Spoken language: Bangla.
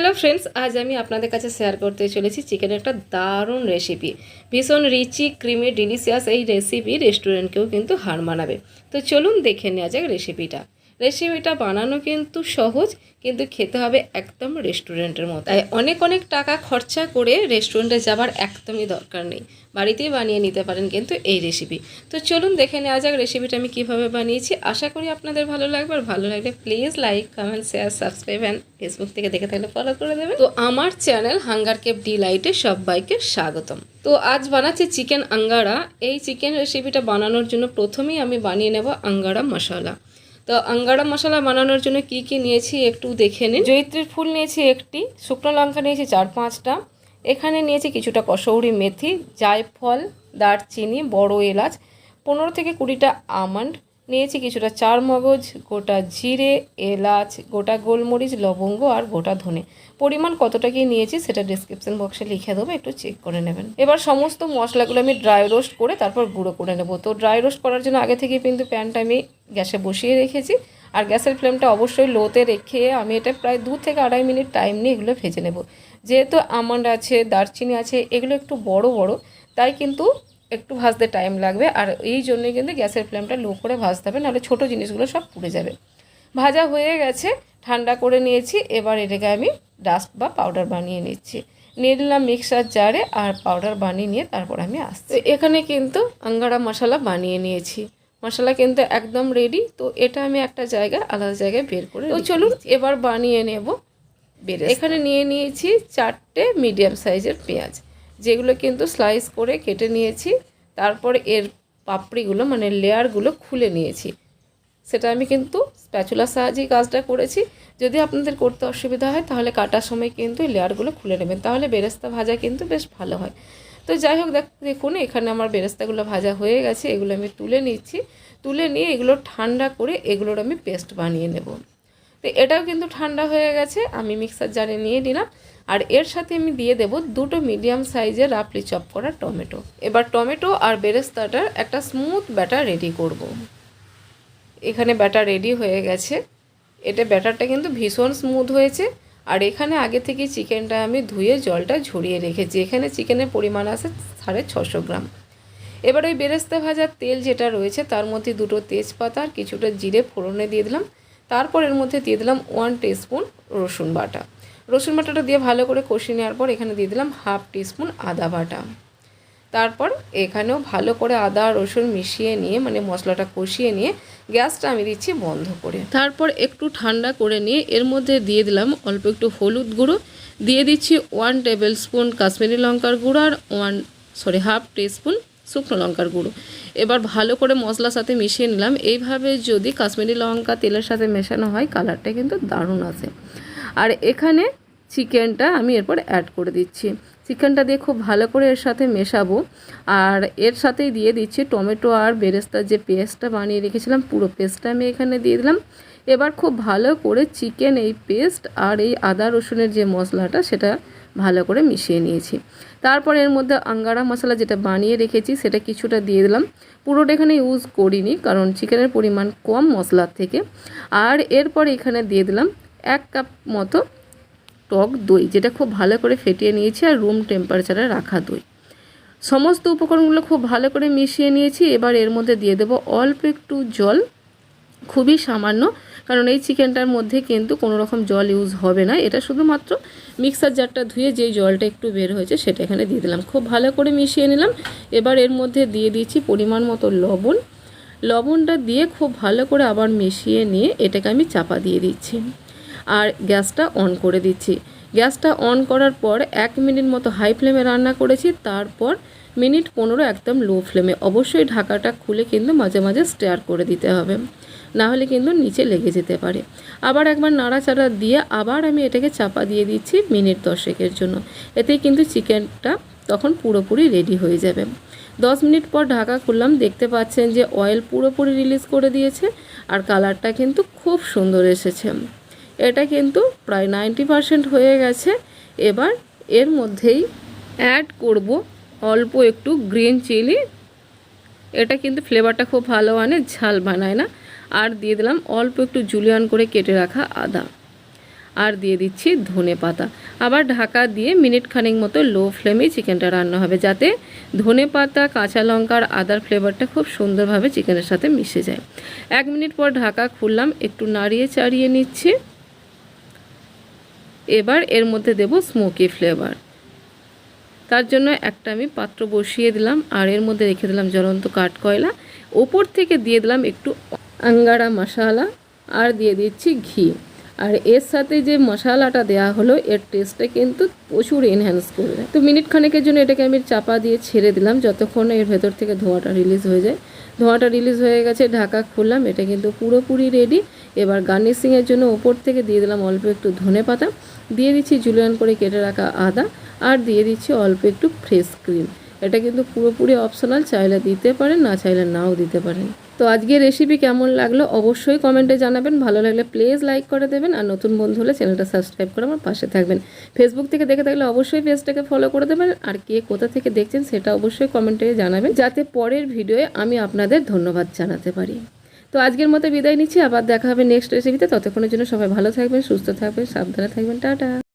হ্যালো ফ্রেন্ডস, আজ আমি আপনাদের কাছে শেয়ার করতে চলেছি চিকেনের একটা দারুণ রেসিপি। ভীষণ রিচি ক্রিমি ডিলিশিয়াস এই রেসিপি রেস্টুরেন্টকেও কিন্তু হার মানাবে। তো চলুন দেখে নেওয়া যাক রেসিপিটা বানানো কিন্তু সহজ, কিন্তু খেতে হবে একদম রেস্টুরেন্টের মতো। তাই অনেক টাকা খরচা করে রেস্টুরেন্টে যাবার একদমই দরকার নেই, বাড়িতেই বানিয়ে নিতে পারেন কিন্তু এই রেসিপি। তো চলুন দেখে নেওয়া যাক রেসিপিটা আমি কীভাবে বানিয়েছি। আশা করি আপনাদের ভালো লাগবে, আর ভালো লাগলে please like, comment, share, subscribe and Facebook থেকে দেখে থাকলে ফলো করে দেবেন। তো আমার চ্যানেল হাঙ্গার কেপ ডিলাইটে সবাইকে স্বাগতম। তো আজ বানাচ্ছি চিকেন আঙ্গারা। এই চিকেন রেসিপিটা বানানোর জন্য প্রথমেই আমি বানিয়ে নেব আঙ্গারা মশলা। তো আঙ্গারা মশলা বানানোর জন্য কি কি নিয়েছি একটু দেখে নিন। জয়িত্রীর ফুল নিয়েছি একটি, শুকনো লঙ্কা নিয়েছি 4-5টা, এখানে নিয়েছি কিছুটা কসৌরি মেথি, জায়ফল, দারচিনি, বড় এলাচ, 15 থেকে 20টা আমন্ড নিয়েছি, কিছুটা চার মগজ, গোটা জিরে, এলাচ, গোটা গোলমরিচ, লবঙ্গ আর গোটা ধনে। পরিমাণ কতটা কি নিয়েছি সেটা ডিসক্রিপশন বক্সে লিখে দেবো, একটু চেক করে নেবেন। এবার সমস্ত মশলাগুলো আমি ড্রাই রোস্ট করে তারপর গুঁড়ো করে নেব। তো ড্রাই রোস্ট করার জন্য আগে থেকে কিন্তু প্যানটা আমি গ্যাসে বসিয়ে রেখেছি, আর গ্যাসের ফ্লেমটা অবশ্যই লোতে রেখে আমি এটা প্রায় 2 থেকে 2.5 মিনিট টাইম নিয়ে এগুলো ভেজে নেব। যেহেতু আমন্ড আছে, দারচিনি আছে, এগুলো একটু বড় তাই কিন্তু একটু ভাজতে টাইম লাগবে, আর এই জন্যই কিন্তু গ্যাসের ফ্লেমটা লো করে ভাজতে হবে, নাহলে ছোটো জিনিসগুলো সব পুড়ে যাবে। ভাজা হয়ে গেছে, ঠান্ডা করে নিয়েছি। এবার এটাকে আমি ডাস্ট বা পাউডার বানিয়ে নিচ্ছি। নিয়ে নিলাম মিক্সার জারে, আর পাউডার বানিয়ে নিয়ে তারপর আমি আসছি। এখানে কিন্তু আঙ্গারা মশলা বানিয়ে নিয়েছি, মশলা কিন্তু একদম রেডি। তো এটা আমি একটা জায়গায় আলাদা জায়গায় বের করে, তো চলুন এবার বানিয়ে নেব বেরেস্তা। এখানে নিয়ে নিয়েছি 4টে মিডিয়াম সাইজের পেঁয়াজ, যেগুলো কিন্তু স্লাইস করে কেটে নিয়েছি। তারপর এর পাপড়িগুলো মানে লেয়ারগুলো খুলে নিয়েছি। সেটা আমি কিন্তু স্প্যাচুলার সাহায্যেই কাজটা করেছি। যদি আপনাদের করতে অসুবিধা হয় তাহলে কাটার সময় কিন্তু লেয়ারগুলো খুলে নেবেন, তাহলে বেরেস্তা ভাজা কিন্তু বেশ ভালো হয়। তো যাই হোক, দেখুন এখানে আমার বেরেস্তাগুলো ভাজা হয়ে গেছে। এগুলো আমি তুলে নিচ্ছি। তুলে নিয়ে এগুলো ঠান্ডা করে এগুলোর আমি পেস্ট বানিয়ে নেব। তো এটাও কিন্তু ঠান্ডা হয়ে গেছে, আমি মিক্সার জারে নিয়ে নিলাম। আর এর সাথে আমি দিয়ে দেব 2টো মিডিয়াম সাইজের রাফলি চপ করা টমেটো। এবার টমেটো আর বেরেস্তাটার একটা স্মুথ ব্যাটার রেডি করব। এখানে ব্যাটার রেডি হয়ে গেছে। এটা ব্যাটারটা কিন্তু ভীষণ স্মুথ হয়েছে। আর এখানে আগে থেকে চিকেনটা আমি ধুয়ে জলটা ঝরিয়ে রেখেছি। এখানে চিকেনের পরিমাণ আছে 650 গ্রাম। এবার ওই বেরেস্তা ভাজার তেল যেটা রয়েছে তার মধ্যে 2টো তেজপাতা আর কিছুটা জিরে ফোড়নে দিয়ে দিলাম। তারপর এর মধ্যে দিয়ে দিলাম 1 টিস্পুন রসুন বাটা। রসুন বাটাটা দিয়ে ভালো করে কষিয়ে নেওয়ার পর এখানে দিয়ে দিলাম 1/2 টিস্পুন আদা বাটা। তারপর এখানেও ভালো করে আদা রসুন মিশিয়ে নিয়ে মানে মশলাটা কষিয়ে নিয়ে গ্যাসটা আমি দিচ্ছি বন্ধ করে। তারপর একটু ঠান্ডা করে নিয়ে এর মধ্যে দিয়ে দিলাম অল্প একটু হলুদ গুঁড়ো, দিয়ে দিচ্ছি 1 টেবিল স্পুন কাশ্মীরি লঙ্কার গুঁড়ো আর 1.5 টিস্পুন শুকনো লঙ্কার গুঁড়ো। এবার ভালো করে মশলার সাথে মিশিয়ে নিলাম। এইভাবে যদি কাশ্মীরি লঙ্কা তেলের সাথে মেশানো হয় কালারটা কিন্তু দারুণ আসে। আর এখানে চিকেনটা আমি এরপর অ্যাড করে দিচ্ছি। চিকেনটা দিয়ে খুব ভালো করে এর সাথে মেশাবো। আর এর সাথেই দিয়ে দিচ্ছি টমেটো আর বেরেস্তার যে পেস্টটা বানিয়ে রেখেছিলাম, পুরো পেস্টটা আমি এখানে দিয়ে দিলাম। এবার খুব ভালো করে চিকেন এই পেস্ট আর এই আদা রসুনের যে মশলাটা সেটা ভালো করে মিশিয়ে নিয়েছি। তারপর এর মধ্যে আঙ্গারা মশলা যেটা বানিয়ে রেখেছি সেটা কিছুটা দিয়ে দিলাম। পুরোটা এখানে ইউজ করিনি, কারণ চিকেনের পরিমাণ কম মশলার থেকে। আর এরপর এখানে দিয়ে দিলাম 1 কাপ মতো টক দই, যেটা খুব ভালো করে ফেটিয়ে নিয়েছি, আর রুম টেম্পারেচারে রাখা দই। সমস্ত উপকরণগুলো খুব ভালো করে মিশিয়ে নিয়েছি। এবার এর মধ্যে দিয়ে দেব অল্প একটু জল, খুবই সামান্য, কারণ এই চিকেনটার মধ্যে কিন্তু কোনো রকম জল ইউজ হবে না। এটা শুধুমাত্র মিক্সার জারটা ধুয়ে যেই জলটা একটু বের হয়েছে সেটা এখানে দিয়ে দিলাম। খুব ভালো করে মিশিয়ে নিলাম। এবার এর মধ্যে দিয়ে দিচ্ছি পরিমাণ মতো লবণ। লবণটা দিয়ে খুব ভালো করে আবার মিশিয়ে নিয়ে এটাকে আমি চাপা দিয়ে দিচ্ছি আর গ্যাসটা অন করে দিচ্ছি। গ্যাসটা অন করার পর 1 মিনিট মতো হাই ফ্লেমে রান্না করেছি। তারপর মিনিট 15 একদম লো ফ্লেমে। অবশ্যই ঢাকাটা খুলে কিন্তু মাঝে মাঝে স্টির করে দিতে হবে, না হলে কিন্তু নিচে লেগে যেতে পারে। আবার একবার নাড়াচাড়া দিয়ে আবার আমি এটাকে চাপা দিয়ে দিচ্ছি মিনিট 10 জন্য। এতেই কিন্তু চিকেনটা তখন পুরোপুরি রেডি হয়ে যাবে। 10 মিনিট পর ঢাকা খুললাম, দেখতে পাচ্ছেন যে অয়েল পুরোপুরি রিলিজ করে দিয়েছে, আর কালারটা কিন্তু খুব সুন্দর এসেছে। এটা কিন্তু প্রায় 90% হয়ে গেছে। এবার এর মধ্যেই অ্যাড করব অল্প একটু গ্রিন চিলি। এটা কিন্তু ফ্লেভারটা খুব ভালো আনে, ঝাল বানায় না। আর দিয়ে দিলাম অল্প একটু জুলিয়ান করে কেটে রাখা আদা। আর দিয়ে দিচ্ছি ধনে পাতা। আবার ঢাকা দিয়ে মিনিট খানেক মতো লো ফ্লেমেই চিকেনটা রান্না হবে, যাতে ধনে পাতা, কাঁচা লঙ্কা আর আদার ফ্লেভারটা খুব সুন্দরভাবে চিকেনের সাথে মিশে যায়। 1 মিনিট পর ঢাকা খুললাম, একটু নাড়িয়ে চাড়িয়ে নিচ্ছি। এবার এর মধ্যে দেব স্মোকি ফ্লেভার। তার জন্য একটা আমি পাত্র বসিয়ে দিলাম আর এর মধ্যে রেখে দিলাম জ্বলন্ত কাঠকয়লা। ওপর থেকে দিয়ে দিলাম একটু আঙ্গারা মশলা আর দিয়ে দিচ্ছি ঘি। আর এর সাথে যে মশলাটা দেওয়া হলো এর টেস্টটা কিন্তু প্রচুর এনহ্যান্স করবে। তো মিনিট খানেকের জন্য এটাকে আমি চাপা দিয়ে ছেড়ে দিলাম, যতক্ষণ এর ভেতর থেকে ধোঁয়াটা রিলিজ হয়ে যায়। ধোঁয়াটা রিলিজ হয়ে গেছে, ঢাকা খুললাম, এটা কিন্তু পুরোপুরি রেডি। এবার গার্নিশিংয়ের জন্য ওপর থেকে দিয়ে দিলাম অল্প একটু ধনে পাতা, দিয়ে দিচ্ছি জুলিয়ান করে কেটে রাখা আদা, আর দিয়ে দিচ্ছি অল্প একটু ফ্রেশ ক্রিম। এটা কিন্তু পুরোপুরি অপশনাল, চাইলে দিতে পারেন, না চাইলে নাও দিতে পারেন। তো আজকের রেসিপি কেমন লাগলো অবশ্যই কমেন্টে জানাবেন। ভালো লাগলে প্লিজ লাইক করে দেবেন, আর নতুন বন্ধু হলে চ্যানেলটা সাবস্ক্রাইব করে আমার পাশে থাকবেন। ফেসবুক থেকে দেখে থাকলে অবশ্যই পেজটাকে ফলো করে দেবেন, আর কে কোথা থেকে দেখছেন সেটা অবশ্যই কমেন্টে জানাবেন, যাতে পরের ভিডিওয়ে আমি আপনাদের ধন্যবাদ জানাতে পারি। তো আজকের মতো বিদায় নিচ্ছি, আবার দেখা হবে নেক্সট রেসিপিতে। ততক্ষণের জন্য সবাই ভালো থাকবেন, সুস্থ থাকবেন, সাবধানে থাকবেন। টাটা।